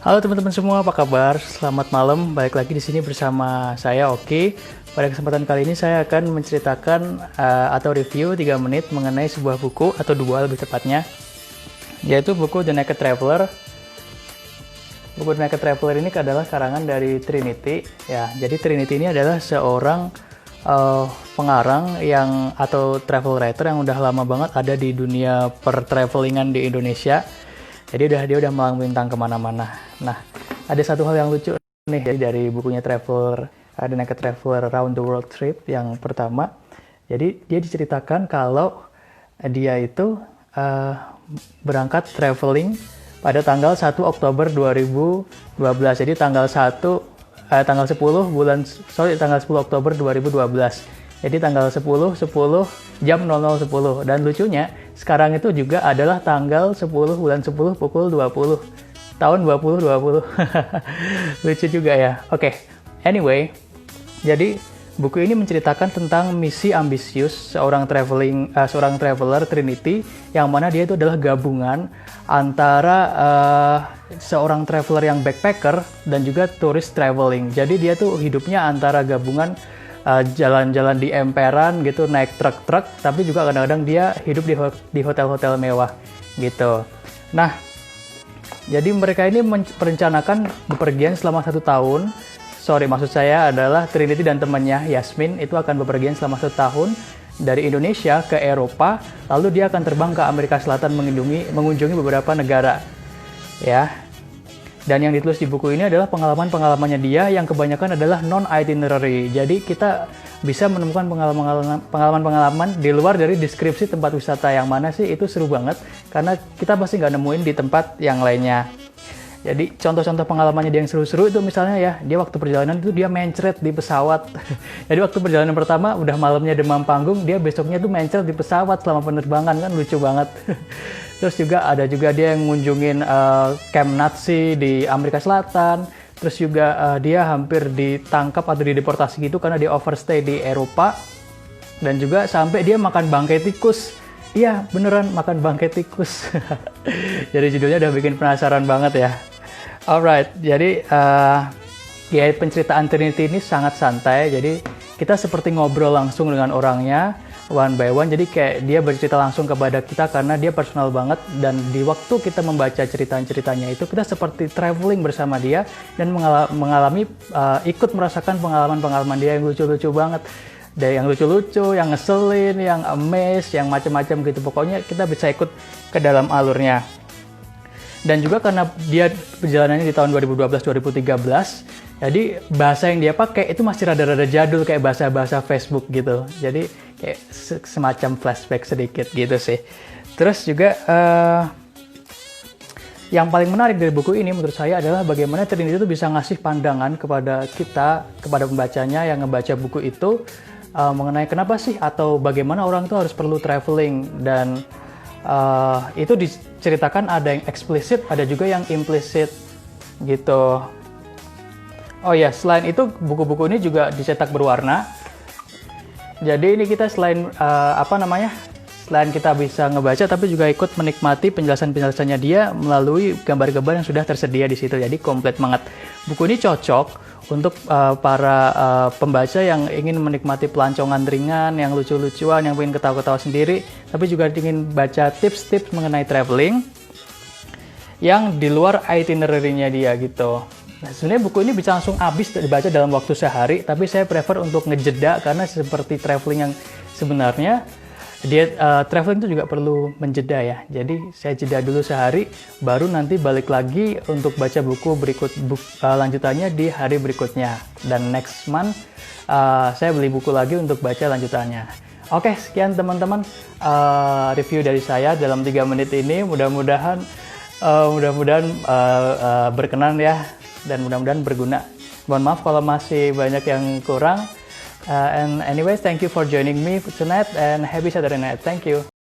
Halo teman-teman semua, apa kabar? Selamat malam. Balik lagi di sini bersama saya Oki. Pada kesempatan kali ini saya akan menceritakan atau review 3 menit mengenai sebuah buku atau dua lebih tepatnya, yaitu buku The Naked Traveler. Buku The Naked Traveler ini adalah karangan dari Trinity. Ya, jadi Trinity ini adalah seorang pengarang atau travel writer yang udah lama banget ada di dunia per-travelingan di Indonesia. Jadi dia udah malang melintang kemana-mana. Nah, ada satu hal yang lucu nih dari bukunya Traveler, The Naked Traveler Around the World Trip yang pertama. Jadi dia diceritakan kalau dia itu berangkat traveling pada tanggal 1 Oktober 2012. Jadi tanggal 10 Oktober 2012. Jadi tanggal 10 jam 00.10. Dan lucunya sekarang itu juga adalah tanggal 10 bulan 10 pukul 20 tahun 2020. Lucu juga ya. Oke. Anyway, jadi buku ini menceritakan tentang misi ambisius seorang traveler Trinity, yang mana dia itu adalah gabungan antara seorang traveler yang backpacker dan juga turis traveling. Jadi dia tuh hidupnya antara gabungan jalan-jalan di emperan gitu, naik truk-truk, tapi juga kadang-kadang dia hidup di hotel-hotel mewah gitu. Nah, jadi mereka ini merencanakan bepergian selama 1 tahun. Maksud saya adalah Trinity dan temannya Yasmin itu akan bepergian selama 1 tahun dari Indonesia ke Eropa, lalu dia akan terbang ke Amerika Selatan mengunjungi beberapa negara. Ya. Dan yang ditulis di buku ini adalah pengalaman-pengalamannya dia yang kebanyakan adalah non-itinerary. Jadi kita bisa menemukan pengalaman-pengalaman di luar dari deskripsi tempat wisata yang mana sih, itu seru banget. Karena kita pasti nggak nemuin di tempat yang lainnya. Jadi contoh-contoh pengalamannya dia yang seru-seru itu misalnya ya, dia waktu perjalanan itu dia mencret di pesawat. Jadi waktu perjalanan pertama udah malamnya demam panggung, dia besoknya tuh mencret di pesawat selama penerbangan, kan lucu banget. Terus juga ada dia yang ngunjungin camp Nazi di Amerika Selatan. Terus juga dia hampir ditangkap atau dideportasi gitu karena dia overstay di Eropa. Dan juga sampai dia makan bangkai tikus. Iya, beneran makan bangkai tikus. Jadi judulnya udah bikin penasaran banget ya. Alright, jadi ya penceritaan Trinity ini sangat santai. Jadi kita seperti ngobrol langsung dengan orangnya one by one. Jadi kayak dia bercerita langsung kepada kita karena dia personal banget. Dan di waktu kita membaca cerita-ceritanya itu, kita seperti traveling bersama dia dan mengalami ikut merasakan pengalaman-pengalaman dia yang lucu-lucu banget. Dari yang lucu-lucu, yang ngeselin, yang amazed, yang macam-macam gitu. Pokoknya kita bisa ikut ke dalam alurnya. Dan juga karena dia perjalanannya di tahun 2012-2013, jadi bahasa yang dia pakai itu masih rada-rada jadul, kayak bahasa-bahasa Facebook gitu. Jadi kayak semacam flashback sedikit gitu sih. Terus juga yang paling menarik dari buku ini menurut saya adalah bagaimana Trinity itu bisa ngasih pandangan kepada kita, kepada pembacanya yang ngebaca buku itu, mengenai kenapa sih atau bagaimana orang itu harus perlu traveling. Dan itu diceritakan ada yang eksplisit, ada juga yang implisit gitu. Oh ya, selain itu buku-buku ini juga dicetak berwarna. Jadi ini kita selain selain kita bisa ngebaca, tapi juga ikut menikmati penjelasan-penjelasannya dia melalui gambar-gambar yang sudah tersedia di situ. Jadi komplit banget. Buku ini cocok untuk para pembaca yang ingin menikmati pelancongan ringan, yang lucu-lucuan, yang pengen ketawa-ketawa sendiri, tapi juga ingin baca tips-tips mengenai traveling yang di luar itinerary-nya dia gitu. Nah, sebenarnya buku ini bisa langsung habis dibaca dalam waktu sehari, tapi saya prefer untuk ngejeda karena seperti traveling yang sebenarnya, traveling itu juga perlu menjeda ya. Jadi saya jeda dulu sehari, baru nanti balik lagi untuk baca buku lanjutannya di hari berikutnya. Dan next month saya beli buku lagi untuk baca lanjutannya. Oke, sekian teman-teman review dari saya dalam 3 menit ini. Mudah-mudahan berkenan ya, dan mudah-mudahan berguna. Mohon maaf kalau masih banyak yang kurang. And anyways, thank you for joining me tonight and happy Saturday night. Thank you.